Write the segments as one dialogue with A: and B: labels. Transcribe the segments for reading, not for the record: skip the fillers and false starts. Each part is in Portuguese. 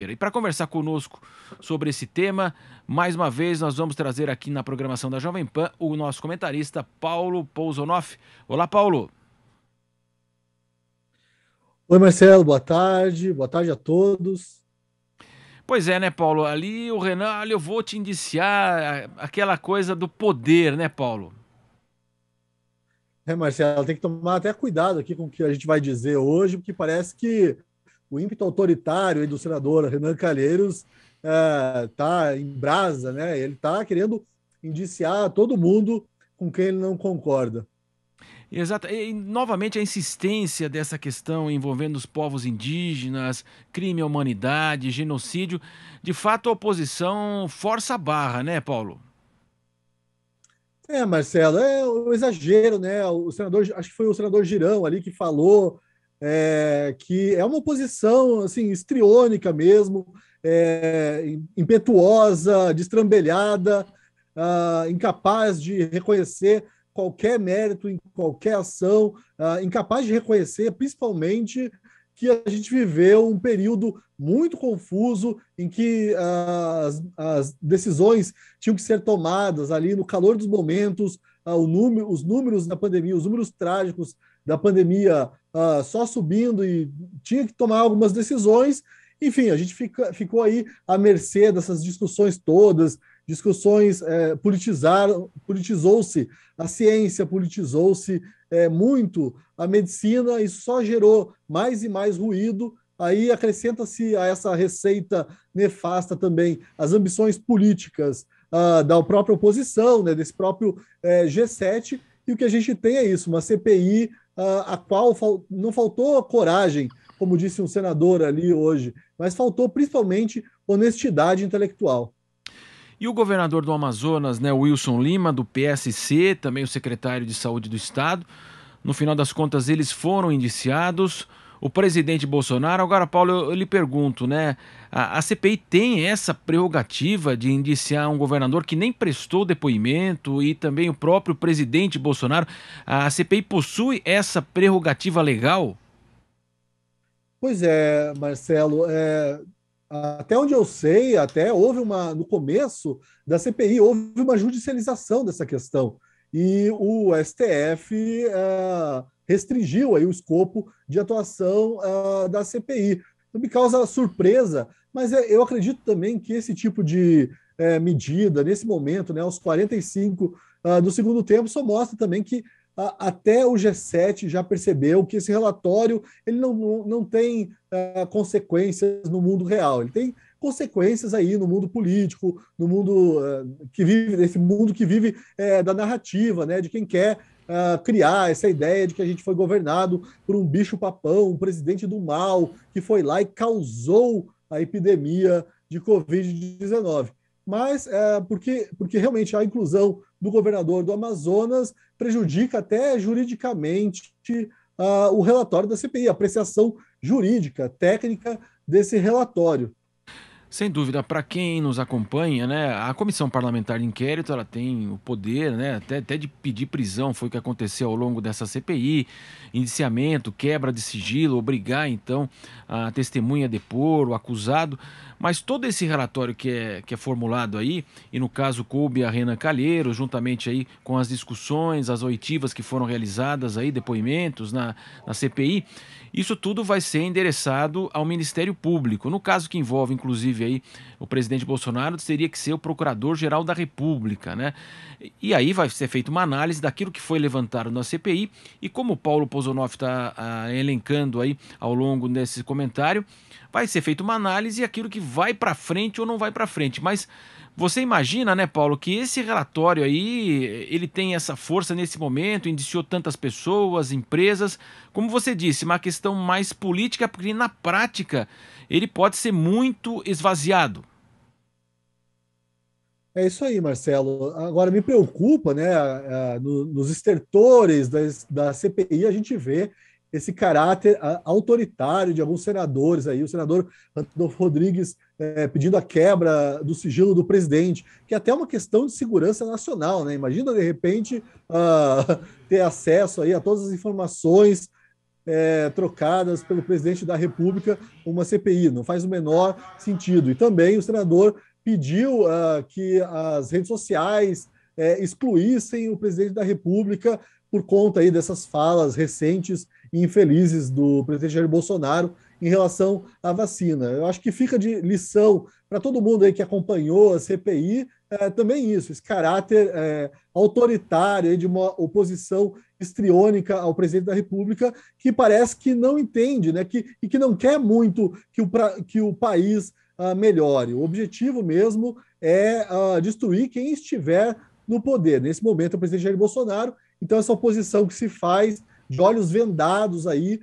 A: E para conversar conosco sobre esse tema, mais uma vez nós vamos trazer aqui na programação da Jovem Pan o nosso comentarista Paulo Pousonoff. Olá, Paulo.
B: Oi, Marcelo, boa tarde a todos.
A: Pois é, né, Paulo? Ali o Renan, olha, eu vou te indiciar aquela coisa do poder, né, Paulo?
B: Marcelo, tem que tomar até cuidado aqui com o que a gente vai dizer hoje, porque parece que o ímpeto autoritário aí do senador Renan Calheiros está em brasa, né? Ele está querendo indiciar todo mundo com quem ele não concorda.
A: Exato. E, novamente a insistência dessa questão envolvendo os povos indígenas, crime à humanidade, genocídio. De fato, a oposição força a barra, né, Paulo?
B: Marcelo, é o exagero, né? O senador, acho que foi o senador Girão ali que falou que é uma oposição assim estriônica mesmo, impetuosa, destrambelhada, incapaz de reconhecer qualquer mérito em qualquer ação, incapaz de reconhecer, principalmente, que a gente viveu um período muito confuso em que as decisões tinham que ser tomadas ali no calor dos momentos, os números da pandemia, os números trágicos da pandemia só subindo e tinha que tomar algumas decisões. Enfim, a gente ficou aí à mercê dessas discussões todas, discussões politizou-se a ciência, politizou-se muito a medicina, isso só gerou mais e mais ruído. Aí acrescenta-se a essa receita nefasta também as ambições políticas da própria oposição, né, desse próprio G7, e o que a gente tem é isso, uma CPI a qual não faltou coragem, como disse um senador ali hoje, mas faltou principalmente honestidade intelectual.
A: E o governador do Amazonas, né, Wilson Lima, do PSC, também o secretário de Saúde do Estado, no final das contas eles foram indiciados. O presidente Bolsonaro, agora, Paulo, eu lhe pergunto, né? A CPI tem essa prerrogativa de indiciar um governador que nem prestou depoimento e também o próprio presidente Bolsonaro. A CPI possui essa prerrogativa legal?
B: Pois é, Marcelo, até onde eu sei, até houve no começo da CPI, houve uma judicialização dessa questão. E o STF restringiu aí o escopo de atuação da CPI. Então, me causa surpresa, mas eu acredito também que esse tipo de medida, nesse momento, né, aos 45 do segundo tempo, só mostra também que até o G7 já percebeu que esse relatório ele não tem consequências no mundo real, ele tem consequências aí no mundo político, no mundo que vive, nesse mundo que vive da narrativa, né, de quem quer criar essa ideia de que a gente foi governado por um bicho-papão, um presidente do mal, que foi lá e causou a epidemia de Covid-19. Mas porque realmente a inclusão do governador do Amazonas prejudica até juridicamente o relatório da CPI, a apreciação jurídica, técnica desse relatório.
A: Sem dúvida, para quem nos acompanha, né, a Comissão Parlamentar de Inquérito ela tem o poder, né, até de pedir prisão, foi o que aconteceu ao longo dessa CPI, indiciamento, quebra de sigilo, obrigar então a testemunha a depor, o acusado, mas todo esse relatório que é formulado aí, e no caso coube a Renan Calheiros, juntamente aí com as discussões, as oitivas que foram realizadas aí, depoimentos na CPI, isso tudo vai ser endereçado ao Ministério Público. No caso que envolve, inclusive, aí, o presidente Bolsonaro, teria que ser o Procurador-Geral da República, né? E aí vai ser feita uma análise daquilo que foi levantado na CPI e como o Paulo Pozonoff está elencando aí ao longo desse comentário, vai ser feita uma análise e aquilo que vai para frente ou não vai para frente. Mas você imagina, né, Paulo, que esse relatório aí, ele tem essa força nesse momento, indiciou tantas pessoas, empresas, como você disse, uma questão mais política, porque na prática ele pode ser muito esvaziado.
B: É isso aí, Marcelo. Agora me preocupa, né? Nos estertores da CPI a gente vê esse caráter autoritário de alguns senadores aí, o senador Randolfo Rodrigues pedindo a quebra do sigilo do presidente, que é até uma questão de segurança nacional, né? Imagina de repente ter acesso aí a todas as informações trocadas pelo presidente da República uma CPI. Não faz o menor sentido. E também o senador pediu que as redes sociais excluíssem o presidente da República por conta aí dessas falas recentes e infelizes do presidente Jair Bolsonaro em relação à vacina. Eu acho que fica de lição para todo mundo aí que acompanhou a CPI também isso, esse caráter autoritário aí de uma oposição histriônica ao presidente da República que parece que não entende, né, e que não quer muito que o país melhore. O objetivo mesmo é destruir quem estiver no poder. Nesse momento, é o presidente Jair Bolsonaro. Então, essa oposição que se faz de olhos vendados aí,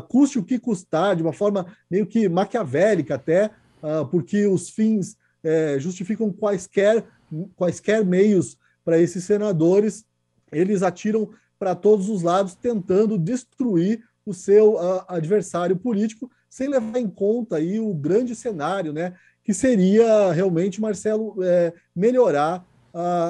B: custe o que custar, de uma forma meio que maquiavélica até, porque os fins justificam quaisquer meios para esses senadores. Eles atiram para todos os lados, tentando destruir o seu adversário político, sem levar em conta aí o grande cenário, né, que seria realmente, Marcelo, melhorar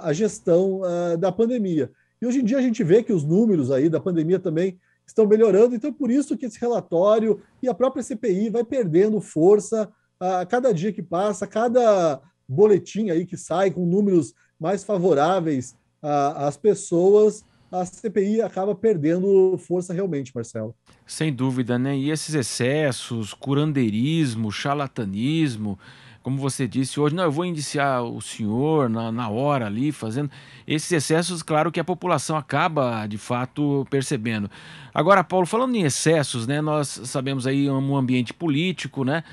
B: a gestão da pandemia. E hoje em dia a gente vê que os números aí da pandemia também estão melhorando, então é por isso que esse relatório e a própria CPI vai perdendo força a cada dia que passa, cada boletim aí que sai com números mais favoráveis às pessoas, a CPI acaba perdendo força realmente, Marcelo.
A: Sem dúvida, né? E esses excessos, curandeirismo, charlatanismo, como você disse hoje, não, eu vou indiciar o senhor na hora ali, fazendo. Esses excessos, claro que a população acaba de fato percebendo. Agora, Paulo, falando em excessos, né? Nós sabemos aí um ambiente político, né?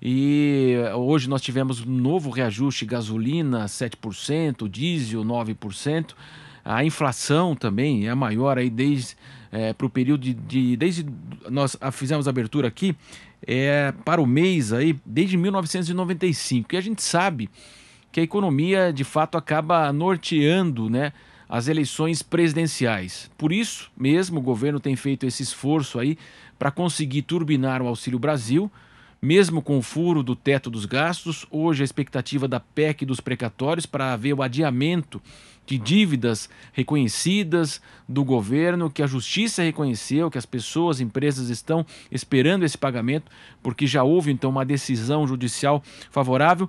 A: E hoje nós tivemos um novo reajuste, gasolina 7%, diesel 9%. A inflação também é a maior aí desde para o período desde nós fizemos a abertura aqui para o mês aí desde 1995. E a gente sabe que a economia de fato acaba norteando, né, as eleições presidenciais. Por isso mesmo o governo tem feito esse esforço aí para conseguir turbinar o Auxílio Brasil. Mesmo com o furo do teto dos gastos, hoje a expectativa da PEC dos precatórios para haver o adiamento de dívidas reconhecidas do governo, que a justiça reconheceu, que as pessoas, empresas estão esperando esse pagamento, porque já houve então uma decisão judicial favorável.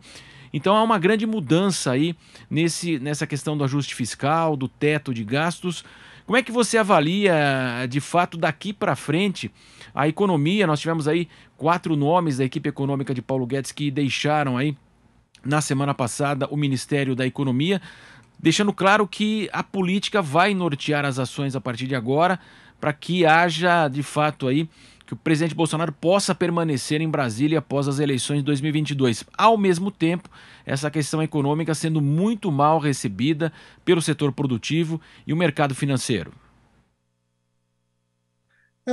A: Então há uma grande mudança aí nessa questão do ajuste fiscal, do teto de gastos. Como é que você avalia, de fato, daqui para frente, a economia? Nós tivemos aí 4 nomes da equipe econômica de Paulo Guedes que deixaram aí, na semana passada, o Ministério da Economia, deixando claro que a política vai nortear as ações a partir de agora, para que haja, de fato, aí que o presidente Bolsonaro possa permanecer em Brasília após as eleições de 2022. Ao mesmo tempo, essa questão econômica sendo muito mal recebida pelo setor produtivo e o mercado financeiro.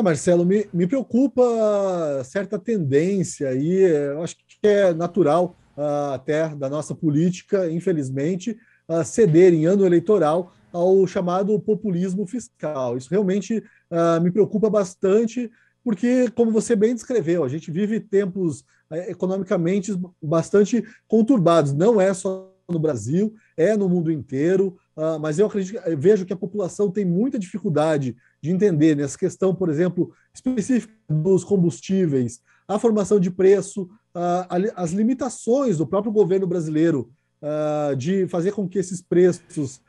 B: Marcelo, me preocupa certa tendência aí, eu acho que é natural até da nossa política, infelizmente, ceder em ano eleitoral ao chamado populismo fiscal. Isso realmente me preocupa bastante, porque, como você bem descreveu, a gente vive tempos economicamente bastante conturbados. Não é só no Brasil, é no mundo inteiro, mas eu vejo que a população tem muita dificuldade de entender nessa questão, por exemplo, específica dos combustíveis, a formação de preço, as limitações do próprio governo brasileiro de fazer com que esses preços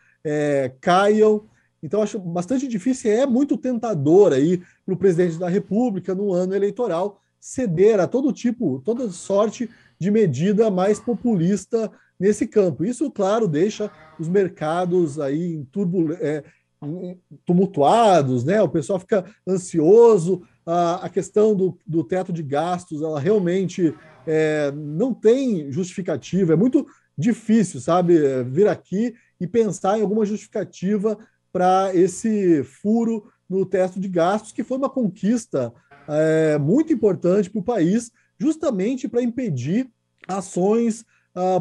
B: caiam. Então, acho bastante difícil, é muito tentador aí para o presidente da República, no ano eleitoral, ceder a toda sorte de medida mais populista nesse campo. Isso, claro, deixa os mercados aí tumultuados, né? O pessoal fica ansioso. A questão do teto de gastos, ela realmente não tem justificativa. É muito difícil, sabe, vir aqui e pensar em alguma justificativa para esse furo no teto de gastos, que foi uma conquista muito importante para o país, justamente para impedir ações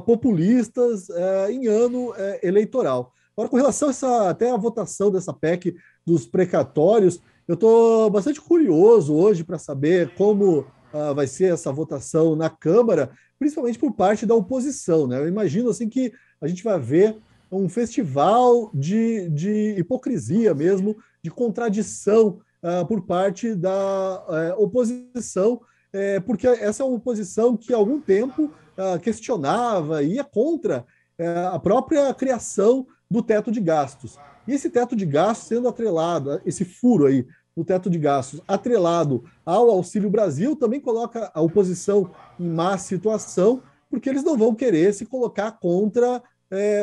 B: populistas em ano eleitoral. Agora, com relação até a votação dessa PEC dos precatórios, eu estou bastante curioso hoje para saber como vai ser essa votação na Câmara, principalmente por parte da oposição, né? Eu imagino assim que a gente vai ver um festival de hipocrisia mesmo, de contradição por parte da oposição, porque essa é uma oposição que há algum tempo questionava, ia contra a própria criação do teto de gastos. E esse teto de gastos sendo atrelado, esse furo aí no teto de gastos, atrelado ao Auxílio Brasil, também coloca a oposição em má situação, porque eles não vão querer se colocar contra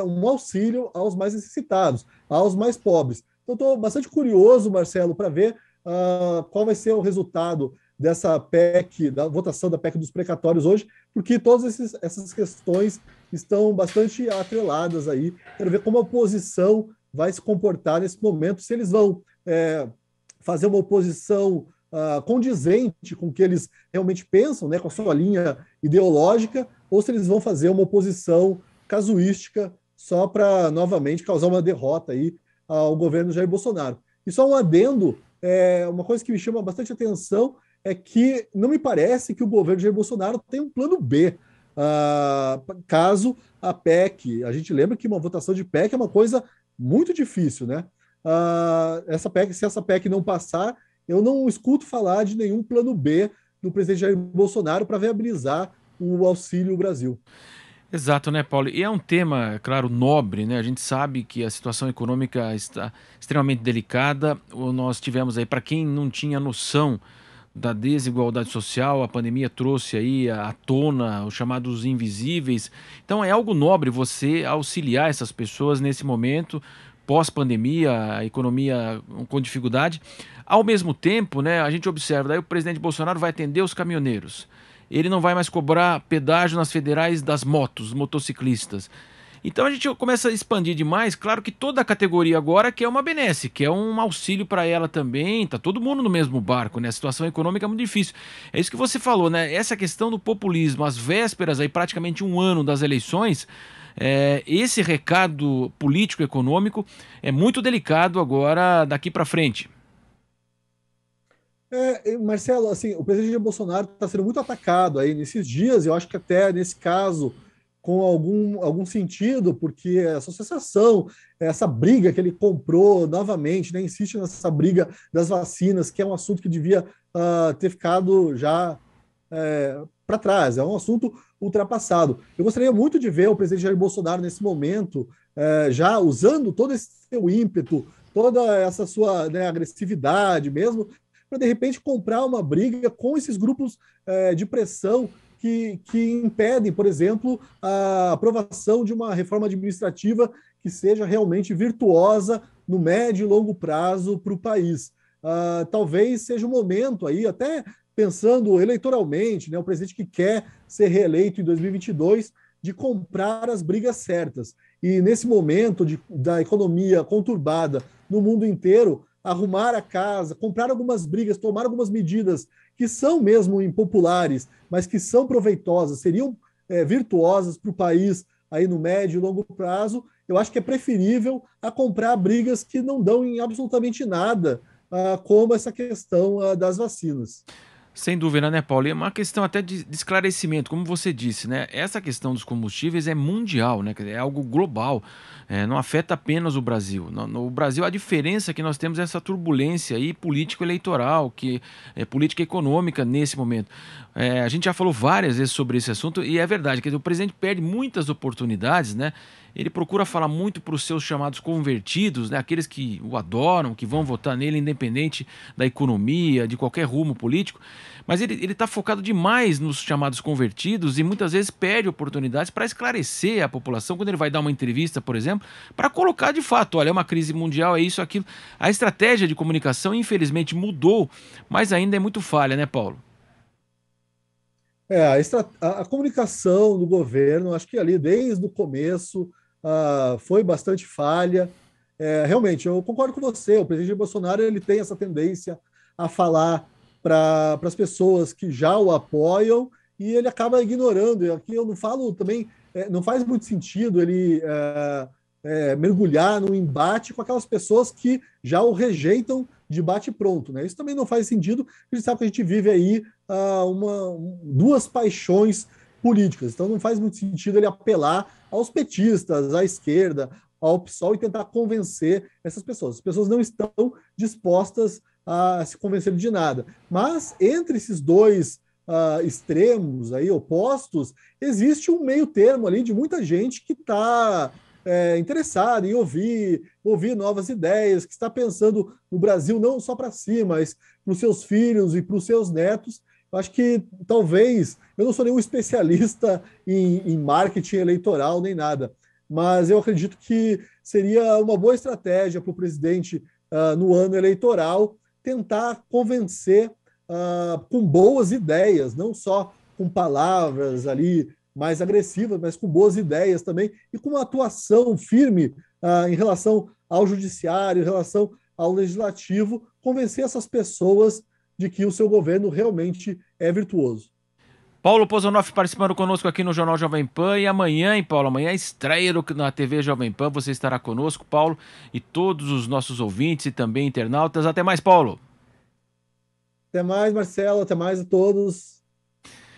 B: um auxílio aos mais necessitados, aos mais pobres. Então, estou bastante curioso, Marcelo, para ver qual vai ser o resultado dessa PEC, da votação da PEC dos precatórios hoje, porque todas essas questões estão bastante atreladas aí. Quero ver como a oposição vai se comportar nesse momento, se eles vão fazer uma oposição condizente com o que eles realmente pensam, né, com a sua linha ideológica, ou se eles vão fazer uma oposição casuística só para novamente causar uma derrota aí ao governo Jair Bolsonaro. E só um adendo, uma coisa que me chama bastante atenção é que não me parece que o governo Jair Bolsonaro tem um plano B. Caso a PEC, a gente lembra que uma votação de PEC é uma coisa muito difícil, né? Essa PEC, se essa PEC não passar, eu não escuto falar de nenhum plano B do presidente Jair Bolsonaro para viabilizar o Auxílio Brasil.
A: Exato, né, Paulo? E é um tema, claro, nobre, né? A gente sabe que a situação econômica está extremamente delicada. Nós tivemos aí, para quem não tinha noção da desigualdade social, a pandemia trouxe aí à tona os chamados invisíveis. Então é algo nobre você auxiliar essas pessoas nesse momento, pós-pandemia, a economia com dificuldade. Ao mesmo tempo, né, a gente observa, daí o presidente Bolsonaro vai atender os caminhoneiros. Ele não vai mais cobrar pedágio nas federais das motos, motociclistas. Então a gente começa a expandir demais. Claro que toda a categoria agora quer uma benesse, quer um auxílio para ela também. Tá todo mundo no mesmo barco, né? A situação econômica é muito difícil. É isso que você falou, né? Essa questão do populismo, às vésperas aí praticamente um ano das eleições, esse recado político-econômico é muito delicado agora daqui para frente.
B: Marcelo, assim, o presidente Bolsonaro está sendo muito atacado aí nesses dias, eu acho que até nesse caso com algum sentido, porque essa associação, essa briga que ele comprou novamente, né, insiste nessa briga das vacinas, que é um assunto que devia ter ficado já para trás, é um assunto ultrapassado. Eu gostaria muito de ver o presidente Jair Bolsonaro nesse momento, já usando todo esse seu ímpeto, toda essa sua, né, agressividade mesmo, para de repente comprar uma briga com esses grupos de pressão que impedem, por exemplo, a aprovação de uma reforma administrativa que seja realmente virtuosa no médio e longo prazo para o país. Talvez seja o momento aí, até pensando eleitoralmente, né, o presidente que quer ser reeleito em 2022, de comprar as brigas certas. E nesse momento da economia conturbada no mundo inteiro, arrumar a casa, comprar algumas brigas, tomar algumas medidas que são mesmo impopulares, mas que são proveitosas, seriam virtuosas para o país aí no médio e longo prazo, eu acho que é preferível a comprar brigas que não dão em absolutamente nada, como essa questão das vacinas.
A: Sem dúvida, né, Paulo? E é uma questão até de esclarecimento, como você disse, né? Essa questão dos combustíveis é mundial, né? Quer dizer, é algo global, não afeta apenas o Brasil. No Brasil, a diferença que nós temos é essa turbulência aí político-eleitoral, que é política econômica nesse momento. A gente já falou várias vezes sobre esse assunto e é verdade, quer dizer, o presidente perde muitas oportunidades, né? Ele procura falar muito para os seus chamados convertidos, né? Aqueles que o adoram, que vão votar nele, independente da economia, de qualquer rumo político. Mas ele está focado demais nos chamados convertidos e muitas vezes perde oportunidades para esclarecer a população quando ele vai dar uma entrevista, por exemplo, para colocar de fato, olha, é uma crise mundial, é isso, aquilo. A estratégia de comunicação, infelizmente, mudou, mas ainda é muito falha, né, Paulo?
B: A comunicação do governo, acho que ali desde o começo foi bastante falha. Realmente, eu concordo com você. O presidente Bolsonaro ele tem essa tendência a falar para as pessoas que já o apoiam e ele acaba ignorando. E aqui eu não falo também, não faz muito sentido ele mergulhar no embate com aquelas pessoas que já o rejeitam de bate-pronto, né? Isso também não faz sentido, a gente sabe que a gente vive aí duas paixões políticas, então não faz muito sentido ele apelar aos petistas, à esquerda, ao PSOL e tentar convencer essas pessoas. As pessoas não estão dispostas a se convencer de nada. Mas entre esses dois extremos aí, opostos, existe um meio termo ali de muita gente que está interessada em ouvir novas ideias, que está pensando no Brasil não só para si, mas para os seus filhos e para os seus netos. Eu acho que talvez, eu não sou nenhum especialista em marketing eleitoral nem nada, mas eu acredito que seria uma boa estratégia para o presidente no ano eleitoral tentar convencer com boas ideias, não só com palavras ali mais agressivas, mas com boas ideias também e com uma atuação firme em relação ao judiciário, em relação ao legislativo, convencer essas pessoas de que o seu governo realmente é virtuoso.
A: Paulo Pozonoff participando conosco aqui no Jornal Jovem Pan. E amanhã, hein, Paulo? Amanhã é estreia na TV Jovem Pan. Você estará conosco, Paulo, e todos os nossos ouvintes e também internautas. Até mais, Paulo.
B: Até mais, Marcelo. Até mais a todos.